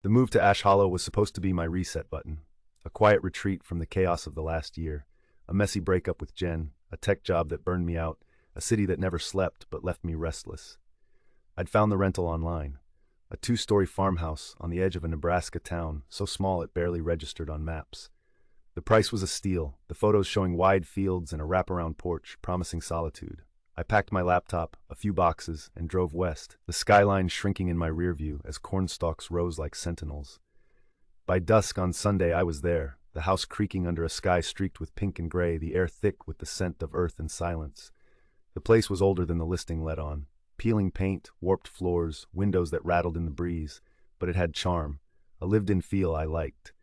The move to Ash Hollow was supposed to be my reset button, a quiet retreat from the chaos of the last year, a messy breakup with Jen, a tech job that burned me out, a city that never slept but left me restless. I'd found the rental online, a two-story farmhouse on the edge of a Nebraska town, so small it barely registered on maps. The price was a steal, the photos showing wide fields and a wraparound porch promising solitude. I packed my laptop, a few boxes, and drove west, the skyline shrinking in my rear view as cornstalks rose like sentinels. By dusk on Sunday I was there, the house creaking under a sky streaked with pink and gray, the air thick with the scent of earth and silence. The place was older than the listing let on. Peeling paint, warped floors, windows that rattled in the breeze, but it had charm, a lived-in feel I liked.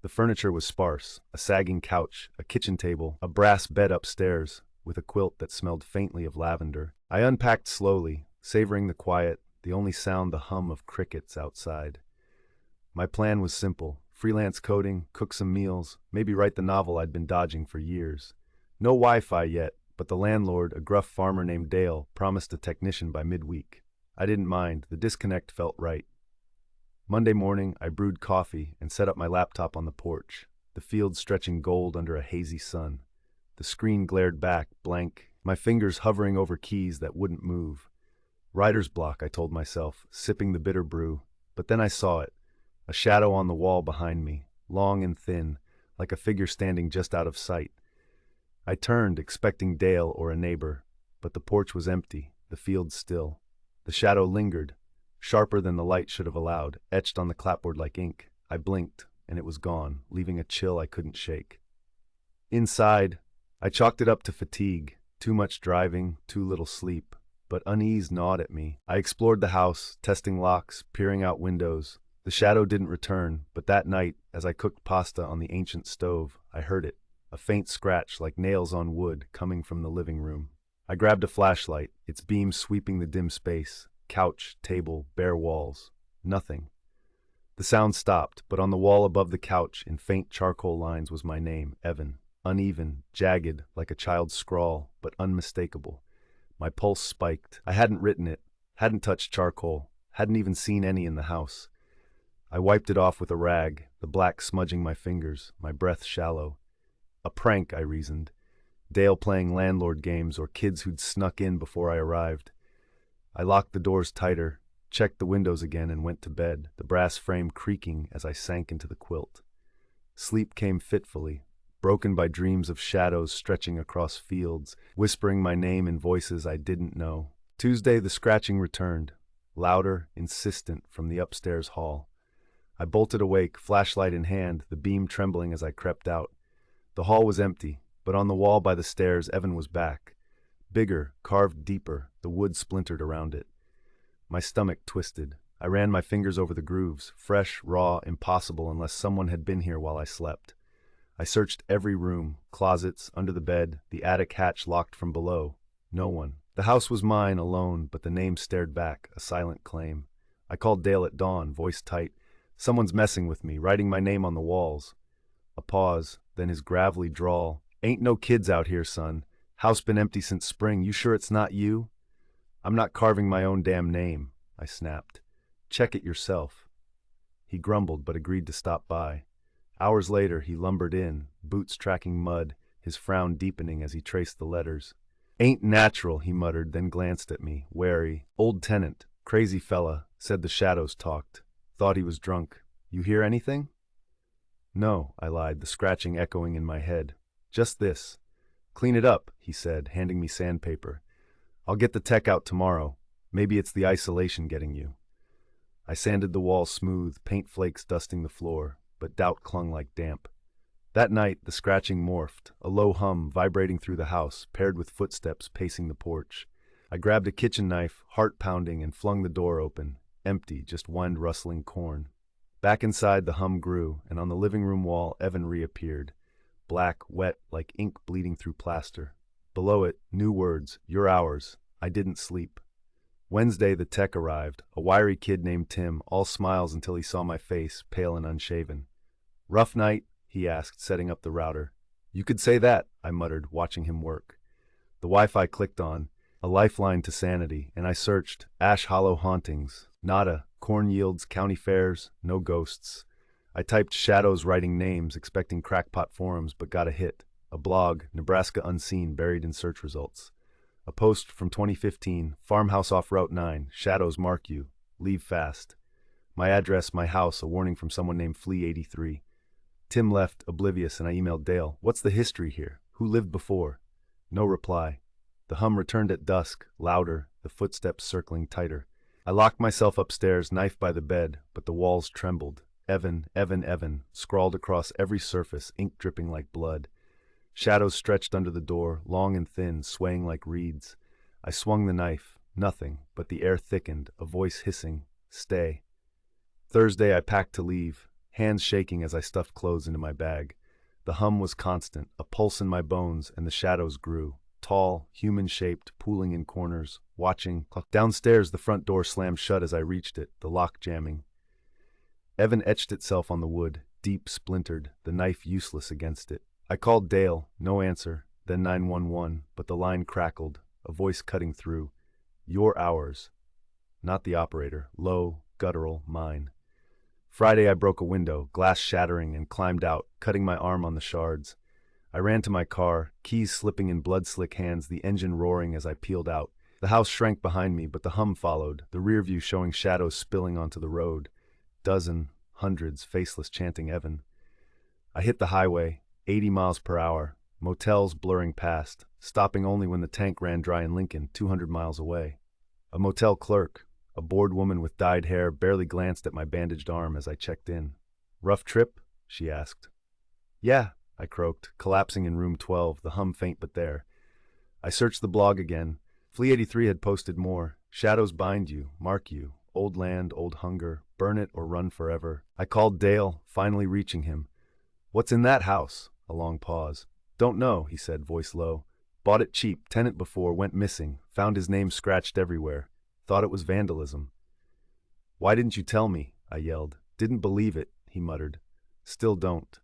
The furniture was sparse, a sagging couch, a kitchen table, a brass bed upstairs, with a quilt that smelled faintly of lavender. I unpacked slowly, savoring the quiet, the only sound the hum of crickets outside. My plan was simple: freelance coding, cook some meals, maybe write the novel I'd been dodging for years. No Wi-Fi yet, but the landlord, a gruff farmer named Dale, promised a technician by midweek. I didn't mind, the disconnect felt right. Monday morning, I brewed coffee and set up my laptop on the porch, the field stretching gold under a hazy sun. The screen glared back, blank, my fingers hovering over keys that wouldn't move. Writer's block, I told myself, sipping the bitter brew, but then I saw it, a shadow on the wall behind me, long and thin, like a figure standing just out of sight. I turned, expecting Dale or a neighbor, but the porch was empty, the field still. The shadow lingered, sharper than the light should have allowed, etched on the clapboard like ink. I blinked, and it was gone, leaving a chill I couldn't shake. Inside, I chalked it up to fatigue, too much driving, too little sleep, but unease gnawed at me. I explored the house, testing locks, peering out windows. The shadow didn't return, but that night, as I cooked pasta on the ancient stove, I heard it, a faint scratch like nails on wood coming from the living room. I grabbed a flashlight, its beam sweeping the dim space, couch, table, bare walls. Nothing. The sound stopped, but on the wall above the couch, in faint charcoal lines, was my name, Evan. Uneven, jagged, like a child's scrawl, but unmistakable. My pulse spiked. I hadn't written it, hadn't touched charcoal, hadn't even seen any in the house. I wiped it off with a rag, the black smudging my fingers, my breath shallow. A prank, I reasoned. Dale playing landlord games or kids who'd snuck in before I arrived. I locked the doors tighter, checked the windows again, and went to bed, the brass frame creaking as I sank into the quilt. Sleep came fitfully, broken by dreams of shadows stretching across fields, whispering my name in voices I didn't know. Tuesday, the scratching returned, louder, insistent, from the upstairs hall. I bolted awake, flashlight in hand, the beam trembling as I crept out. The hall was empty, but on the wall by the stairs, Evan was back. Bigger, carved deeper, the wood splintered around it. My stomach twisted. I ran my fingers over the grooves, fresh, raw, impossible unless someone had been here while I slept. I searched every room, closets, under the bed, the attic hatch locked from below. No one. The house was mine, alone, but the name stared back, a silent claim. I called Dale at dawn, voice tight. Someone's messing with me, writing my name on the walls. A pause, then his gravelly drawl. Ain't no kids out here, son. House been empty since spring. You sure it's not you? I'm not carving my own damn name, I snapped. Check it yourself. He grumbled but agreed to stop by. Hours later, he lumbered in, boots tracking mud, his frown deepening as he traced the letters. Ain't natural, he muttered, then glanced at me, wary. Old tenant, crazy fella, said the shadows talked. Thought he was drunk. You hear anything? No, I lied, the scratching echoing in my head. Just this. Clean it up, he said, handing me sandpaper. I'll get the tech out tomorrow. Maybe it's the isolation getting you. I sanded the wall smooth, paint flakes dusting the floor, but doubt clung like damp. That night, the scratching morphed, a low hum vibrating through the house, paired with footsteps pacing the porch. I grabbed a kitchen knife, heart pounding, and flung the door open. Empty, just wind-rustling corn. Back inside, the hum grew, and on the living room wall, Evan reappeared. Black, wet, like ink bleeding through plaster. Below it, new words, "You're ours. I didn't sleep." Wednesday, the tech arrived, a wiry kid named Tim, all smiles until he saw my face, pale and unshaven. Rough night? He asked, setting up the router. You could say that, I muttered, watching him work. The Wi-Fi clicked on, a lifeline to sanity, and I searched, Ash Hollow hauntings. Nada, Corn yields, county fairs, no ghosts. I typed shadows writing names, expecting crackpot forums, but got a hit. A blog, Nebraska Unseen, buried in search results. A post from 2015, farmhouse off Route 9, shadows mark you, leave fast. My address, my house, a warning from someone named Flea83. Tim left, oblivious, and I emailed Dale, what's the history here? Who lived before? No reply. The hum returned at dusk, louder, the footsteps circling tighter. I locked myself upstairs, knife by the bed, but the walls trembled. Evan, Evan, Evan, scrawled across every surface, ink dripping like blood. Shadows stretched under the door, long and thin, swaying like reeds. I swung the knife. Nothing, but the air thickened, a voice hissing, stay. Thursday I packed to leave, hands shaking as I stuffed clothes into my bag. The hum was constant, a pulse in my bones, and the shadows grew. Tall, human-shaped, pooling in corners, watching. Downstairs the front door slammed shut as I reached it, the lock jamming. Evan etched itself on the wood, deep, splintered, the knife useless against it. I called Dale, no answer, then 911, but the line crackled, a voice cutting through. Your hours. Not the operator, low, guttural, mine. Friday I broke a window, glass shattering, and climbed out, cutting my arm on the shards. I ran to my car, keys slipping in blood-slick hands, the engine roaring as I peeled out. The house shrank behind me, but the hum followed, the rear view showing shadows spilling onto the road. Dozen, hundreds, faceless chanting Evan. I hit the highway, 80 miles per hour, motels blurring past, stopping only when the tank ran dry in Lincoln, 200 miles away. A motel clerk, a bored woman with dyed hair, barely glanced at my bandaged arm as I checked in. Rough trip? She asked. Yeah, I croaked, collapsing in room 12, the hum faint but there. I searched the blog again. Flea83 had posted more. Shadows bind you, mark you. Old land, old hunger, burn it or run forever. I called Dale, finally reaching him. What's in that house? A long pause. Don't know, he said, voice low. Bought it cheap, tenant before, went missing, found his name scratched everywhere. Thought it was vandalism. Why didn't you tell me? I yelled. Didn't believe it, he muttered. Still don't.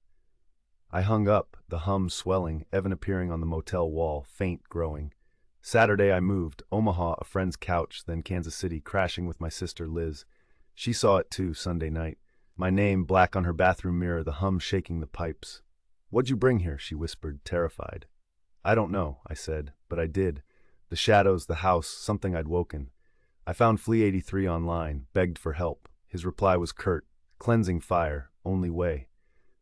I hung up, the hum swelling, Evan appearing on the motel wall, faint, growing. Saturday I moved, Omaha, a friend's couch, then Kansas City, crashing with my sister Liz. She saw it too, Sunday night. My name black on her bathroom mirror, the hum shaking the pipes. What'd you bring here? She whispered, terrified. I don't know, I said, but I did. The shadows, the house, something I'd woken. I found Flea83 online, begged for help. His reply was curt, cleansing fire, only way.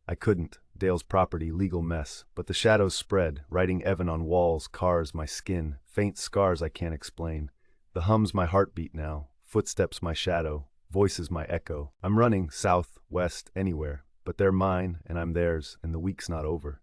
I couldn't, Dale's property, legal mess, but the shadows spread, writing Evan on walls, cars, my skin, faint scars I can't explain. The hum's my heartbeat now, footsteps my shadow, voices my echo. I'm running, south, west, anywhere, but they're mine and I'm theirs, and the week's not over.